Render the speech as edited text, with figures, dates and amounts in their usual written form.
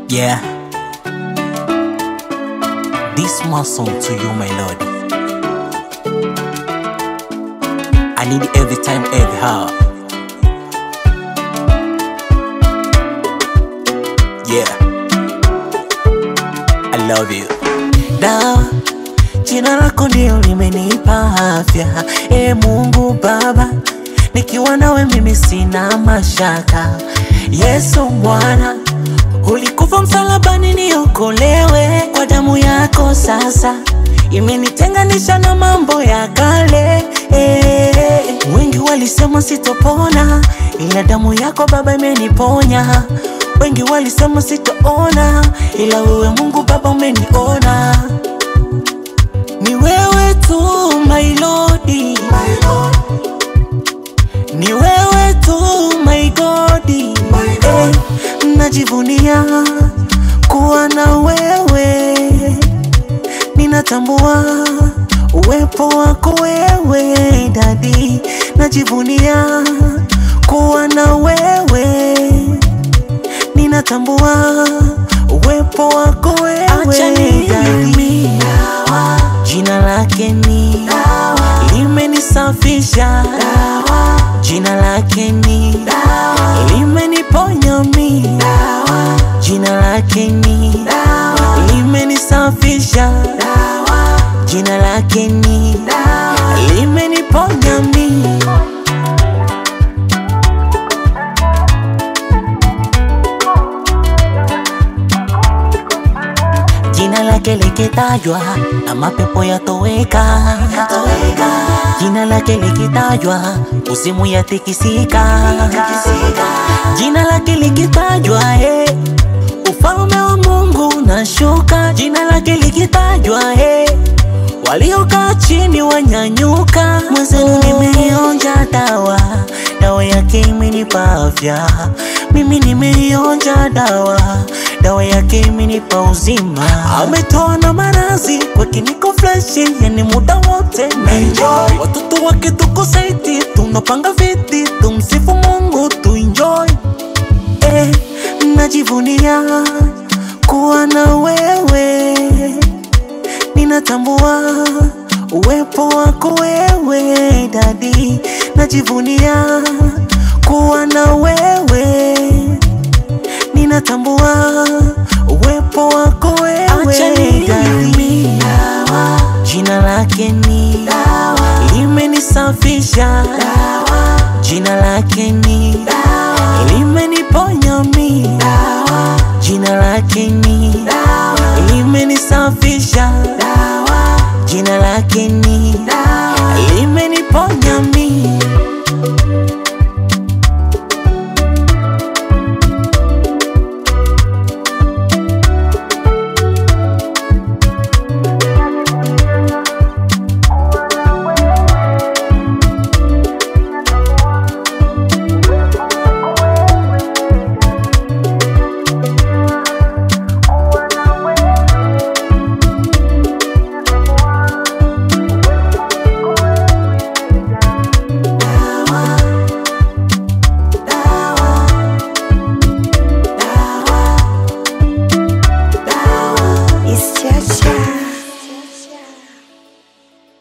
Yeah, this my song to you, my Lord. I need it every time, every hour. Yeah, I love you. Dawa, jina lako ndio limenipa afya. Mungu Baba, nikiwa nawe mimi sina mashaka. Yesu Bwana, ulikufa msalabani niokolewe. Kwa damu yako sasa imenitenganisha na mambo ya kale. Wengi walisema sitopona, ila damu yako Baba imeniponya. Wengi walisema sitaona, ila wewe Mungu Baba umeniona. Ni wewe tu my Lord, ni wewe tu my God, najivunia kuwa na wewe. Ninatambua uwepo wako wewe Daddy, najivunia kuwa na wewe. Ninatambua uwepo wako wewe Daddy. Jina lake ni limenisafisha, jina lake ni limeniponya mimi, jina lake ni limenisafisha, jina lake ni limeniponya mimi. Jina lake likitajwa na mapepo yatoweka. Jina lake likitajwa kuzimu yatikisika. Jina lake likitajwa ufalme wa Mungu unashuka. Jina lake likitajwa waliokaa chini wanyanyuka. Mwenzenu nimeionja dawa, dawa yake imenipa afya. Mimi nimeionja dawa, dawa yake imenipa uzima. Ametoa na maradhi kwake niko fresh, yani muda wote na enjoy. Watoto wake tuko saiti, tunapanga viti, tumsifu Mungu tu enjoy. Najivunia kuwa na wewe. Ninatambua uwepo wako wewe Daddy, najivunia kuwa na wewe. Ninatambua uwepo wako wewe Daddy. Jina lake ni limenisafisha, jina lake ni limeniponya mimi, jina lake ni limenisafisha, jina lake ni